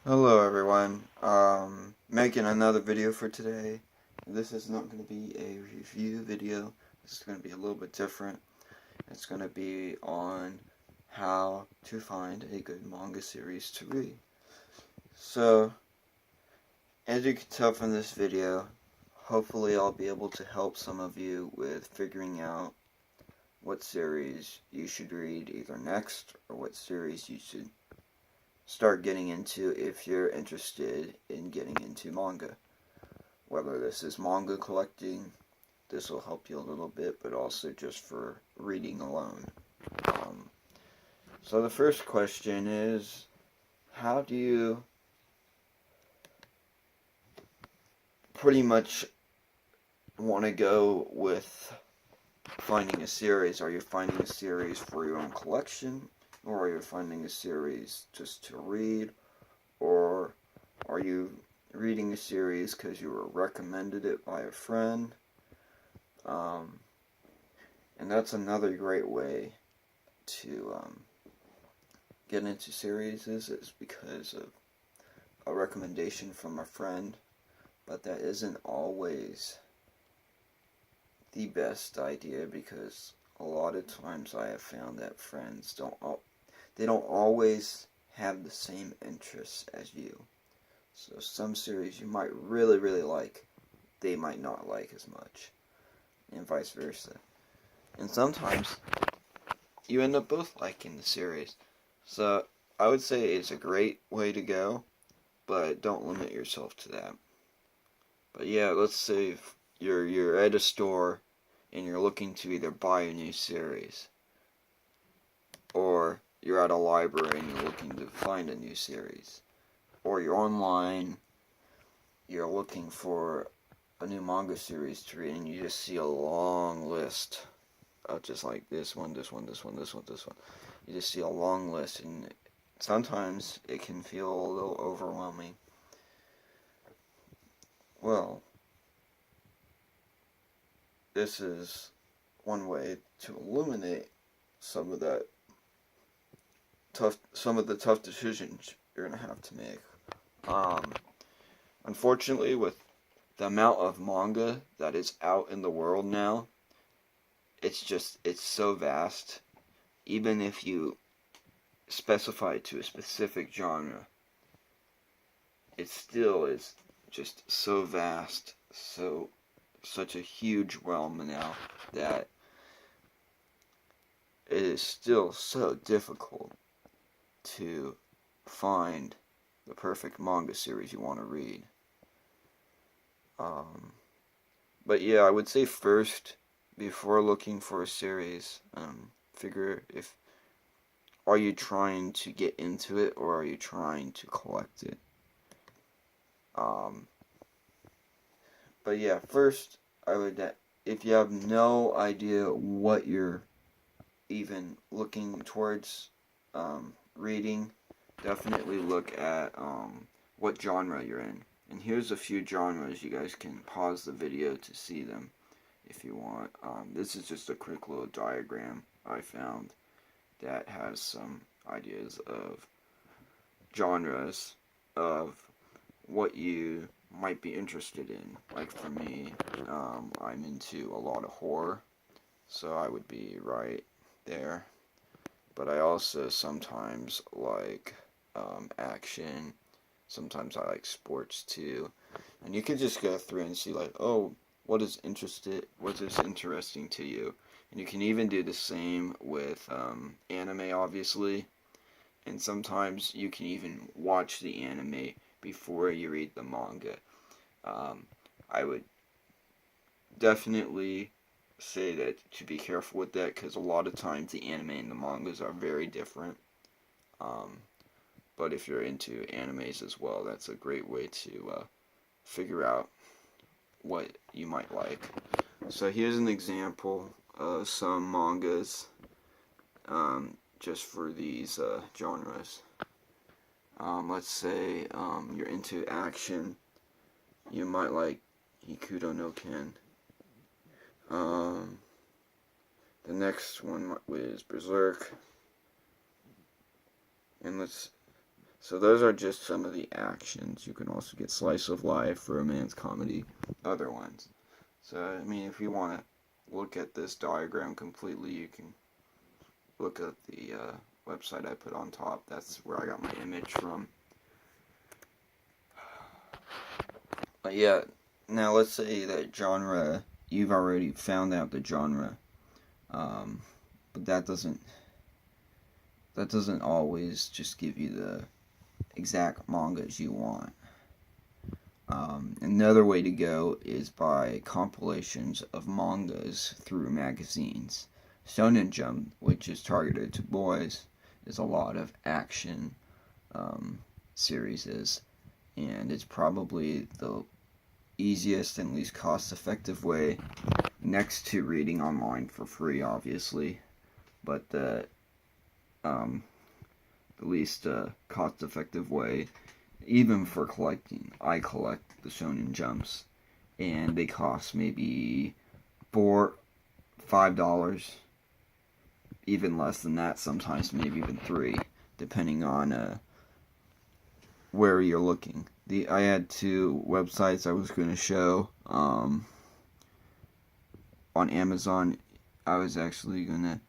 Hello everyone, making another video for today. This is not going to be a review video, this is going to be a little bit different. It's going to be on how to find a good manga series to read. So, as you can tell from this video, hopefully I'll be able to help some of you with figuring out what series you should read either next, or what series you should start getting into if you're interested in getting into manga. Whether this is manga collecting, this will help you a little bit, but also just for reading alone. So the first question is, how do you pretty much want to go with finding a series? Are you finding a series for your own collection, or are you finding a series just to read, or are you reading a series because you were recommended it by a friend? And that's another great way to get into series is because of a recommendation from a friend, but that isn't always the best idea, because a lot of times I have found that friends don't always have the same interests as you. So some series you might really like, they might not like as much, and vice versa. And sometimes you end up both liking the series. So I would say it's a great way to go, but don't limit yourself to that. But yeah, let's say if you're at a store and you're looking to either buy a new series, or you're at a library and you're looking to find a new series, or you're online, you're looking for a new manga series to read, and you just see a long list of just like this one. You just see a long list, and sometimes it can feel a little overwhelming. Well, this is one way to eliminate some of the tough decisions you're gonna have to make. Unfortunately, with the amount of manga that is out in the world now, it's so vast. Even if you specify it to a specific genre, it still is just so vast, such a huge realm now, that it is still so difficult to find the perfect manga series you want to read. But yeah, I would say first, before looking for a series, figure if, are you trying to get into it, or are you trying to collect it? But yeah, first, I would, if you have no idea what you're even looking towards reading, definitely look at what genre you're in. And here's a few genres. You guys can pause the video to see them if you want. This is just a quick little diagram I found that has some ideas of genres of what you might be interested in. Like for me, I'm into a lot of horror, so I would be right there. But I also sometimes like action. Sometimes I like sports too. And you can just go through and see like, oh, what is interesting to you? And you can even do the same with anime, obviously. And sometimes you can even watch the anime before you read the manga. I would definitely say that to be careful with that, because a lot of times the anime and the mangas are very different. But if you're into animes as well, that's a great way to figure out what you might like. So here's an example of some mangas just for these genres. Let's say you're into action. You might like Hikuto no Ken. The next one is Berserk. And So those are just some of the actions. You can also get slice of life, romance, comedy, other ones. So, I mean, if you want to look at this diagram completely, you can look at the website I put on top. That's where I got my image from. But yeah, now let's say that genre, you've already found out the genre, but that doesn't always just give you the exact mangas you want. Another way to go is by compilations of mangas through magazines. Shonen Jump, which is targeted to boys, is a lot of action series, and it's probably the easiest and least cost-effective way, next to reading online for free, obviously, but the least cost-effective way, even for collecting. I collect the Shonen Jumps, and they cost maybe $4-5, even less than that, sometimes maybe even $3, depending on where you're looking. I had 2 websites I was going to show. On Amazon, I was actually going to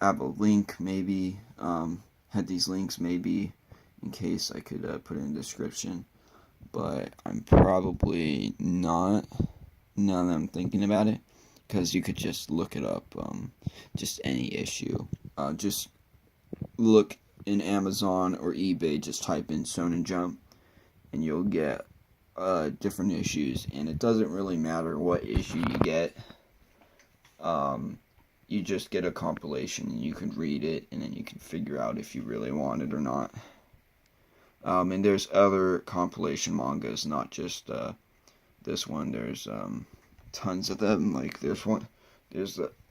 have a link, maybe, had these links maybe in case I could put it in the description, but I'm probably not, now that I'm thinking about it, because you could just look it up, just any issue. Just look in Amazon or eBay, just type in Shonen Jump, and you'll get different issues, and it doesn't really matter what issue you get. You just get a compilation, and you can read it, and then you can figure out if you really want it or not. And there's other compilation mangas, not just this one. There's tons of them. Like there's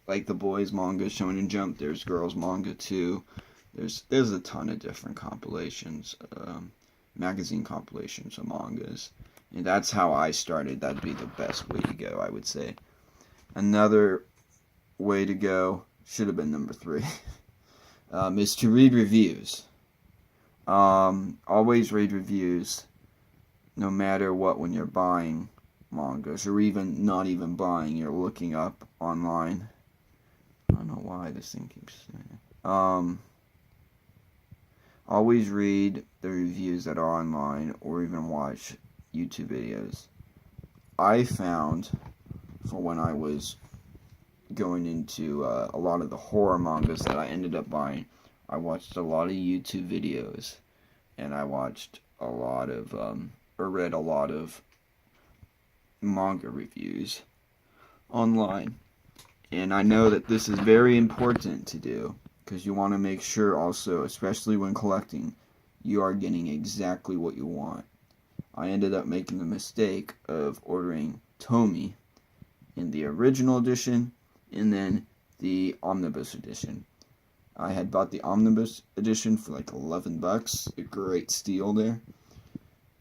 like the boys manga, Shonen Jump. There's girls manga too. There's a ton of different compilations, magazine compilations of mangas, and that's how I started. That'd be the best way to go, I would say. Another way to go, should have been number 3, is to read reviews. Always read reviews, no matter what, when you're buying mangas, or even not even buying, you're looking up online. I don't know why this thing keeps saying it. Always read the reviews that are online, or even watch YouTube videos. I found, for when I was going into a lot of the horror mangas that I ended up buying, I watched a lot of YouTube videos, and I watched a lot of, or read a lot of manga reviews online. And I know that this is very important to do, because you want to make sure also, especially when collecting, you are getting exactly what you want. I ended up making the mistake of ordering Tomy in the original edition, and then the omnibus edition. I had bought the omnibus edition for like $11, a great steal there.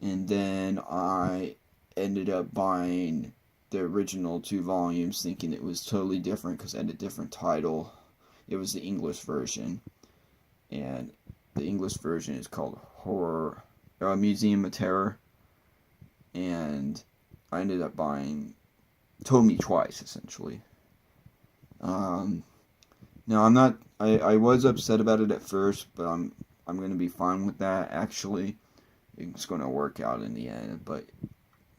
And then I ended up buying the original 2 volumes, thinking it was totally different because it had a different title. It was the English version, and the English version is called Museum of Terror. And I ended up buying Tomy twice, essentially. Now I'm not. I was upset about it at first, but I'm going to be fine with that. Actually, it's going to work out in the end. But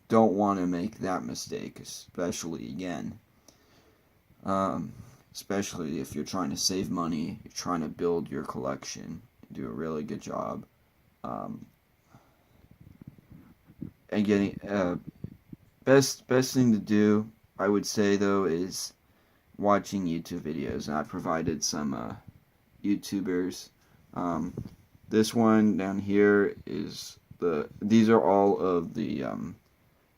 don't want to make that mistake, especially again. Especially if you're trying to save money, you're trying to build your collection, do a really good job. And getting best thing to do, I would say though, is watching YouTube videos, and I provided some YouTubers. This one down here is these are all of the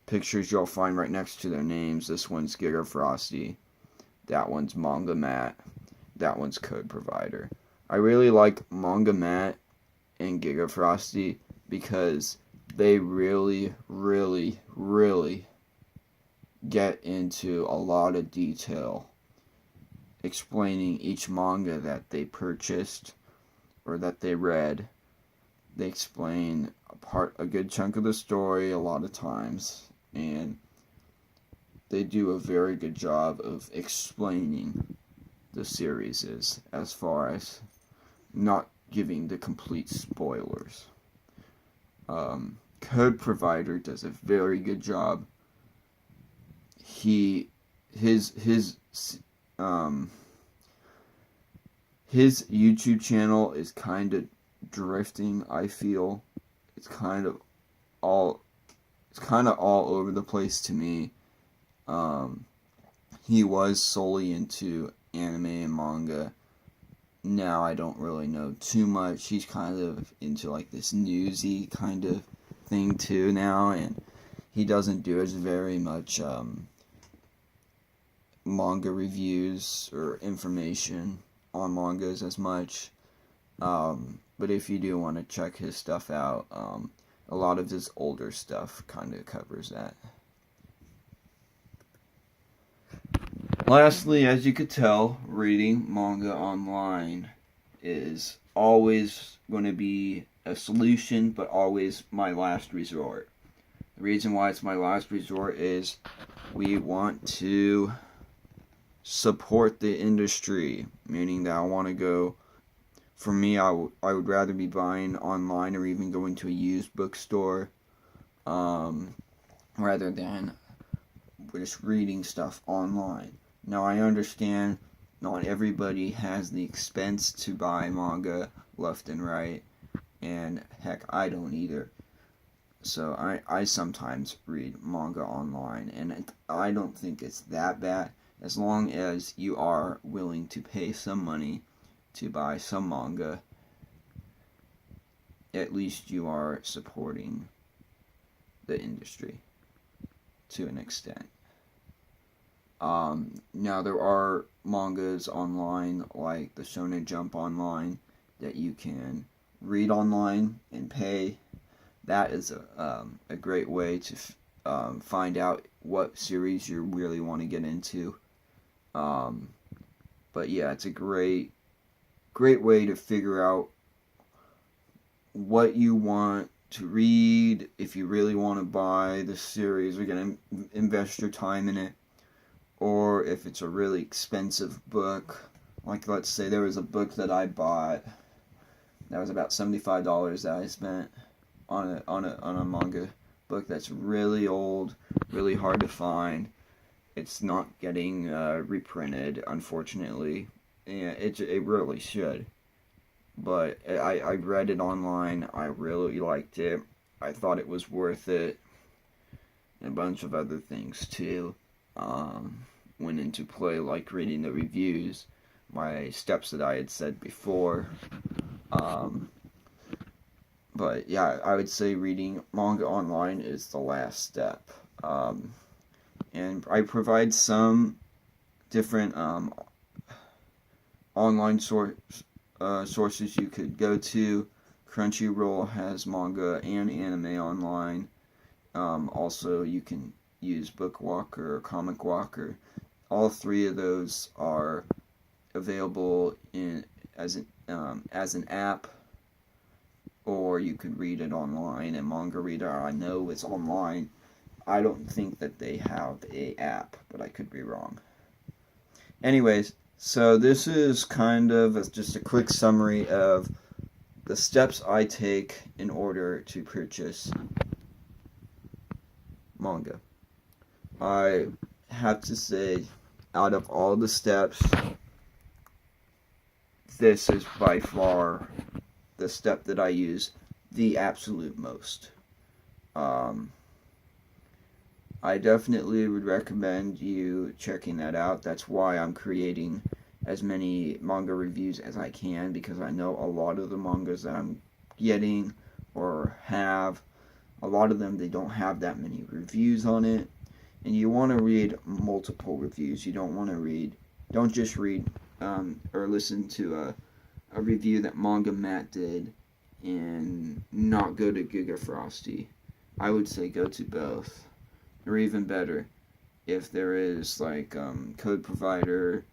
pictures you'll find right next to their names. This one's Giga Frosty, that one's Manga Matt, that one's Code Provider. I really like Manga Matt and Giga Frosty because they really, really, really get into a lot of detail explaining each manga that they purchased or that they read, They explain a good chunk of the story a lot of times, and they do a very good job of explaining the series is, as far as not giving the complete spoilers. Code Provider does a very good job. His YouTube channel is kind of drifting. I feel it's kind of all over the place to me. He was solely into anime and manga. Now I don't really know too much. He's kind of into like this newsy kind of thing too now, and he doesn't do as very much manga reviews or information on mangas as much. But if you do want to check his stuff out, a lot of his older stuff kind of covers that. Lastly, as you could tell, reading manga online is always going to be a solution, but always my last resort. The reason why it's my last resort is we want to support the industry, meaning that I want to go, for me, I would rather be buying online or even going to a used bookstore rather than just reading stuff online. Now, I understand not everybody has the expense to buy manga left and right, and heck, I don't either. So I sometimes read manga online, and I don't think it's that bad, as long as you are willing to pay some money to buy some manga. At least you are supporting the industry to an extent. Now there are mangas online, like the Shonen Jump online, that you can read online and pay. That is a great way to find out what series you really want to get into. But yeah, it's a great way to figure out what you want to read. If you really want to buy the series, you're going to invest your time in it. Or if it's a really expensive book, like let's say there was a book that I bought that was about $75 that I spent on a manga book that's really old, really hard to find. It's not getting reprinted, unfortunately, and it really should. But I read it online. I really liked it. I thought it was worth it. And a bunch of other things too went into play, like reading the reviews, my steps that I had said before. But yeah, I would say reading manga online is the last step. And I provide some different online sources you could go to. Crunchyroll has manga and anime online. Also, you can use Bookwalker or Comic Walker. All three of those are available as an app, or you could read it online. And Manga Reader, I know, is online. I don't think that they have a app, but I could be wrong. Anyways, so this is kind of just a quick summary of the steps I take in order to purchase manga. I have to say, out of all the steps, this is by far the step that I use the absolute most. I definitely would recommend you checking that out. That's why I'm creating as many manga reviews as I can, because I know a lot of the mangas that I'm getting or have, a lot of them, they don't have that many reviews on it. And you want to read multiple reviews. You don't just read or listen to a review that Manga Matt did and not go to Giga Frosty. I would say go to both. Or even better, if there is like Code Provider,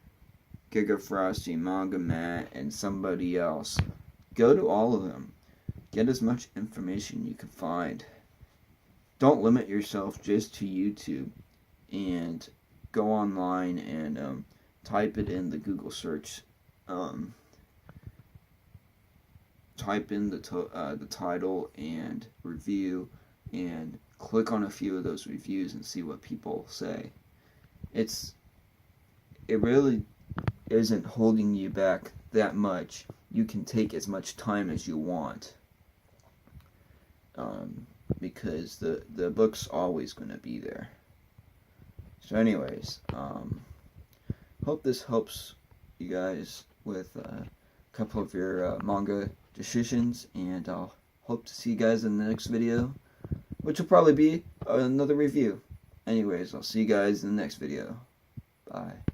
Giga Frosty, Manga Matt, and somebody else, go to all of them. get as much information you can find. Don't limit yourself just to YouTube, and go online and type it in the Google search. Type in the title and review, and click on a few of those reviews and see what people say. It really isn't holding you back that much. You can take as much time as you want, because the book's always going to be there. So anyways, hope this helps you guys with a couple of your manga decisions, and I'll hope to see you guys in the next video, which will probably be another review. Anyways, I'll see you guys in the next video. Bye.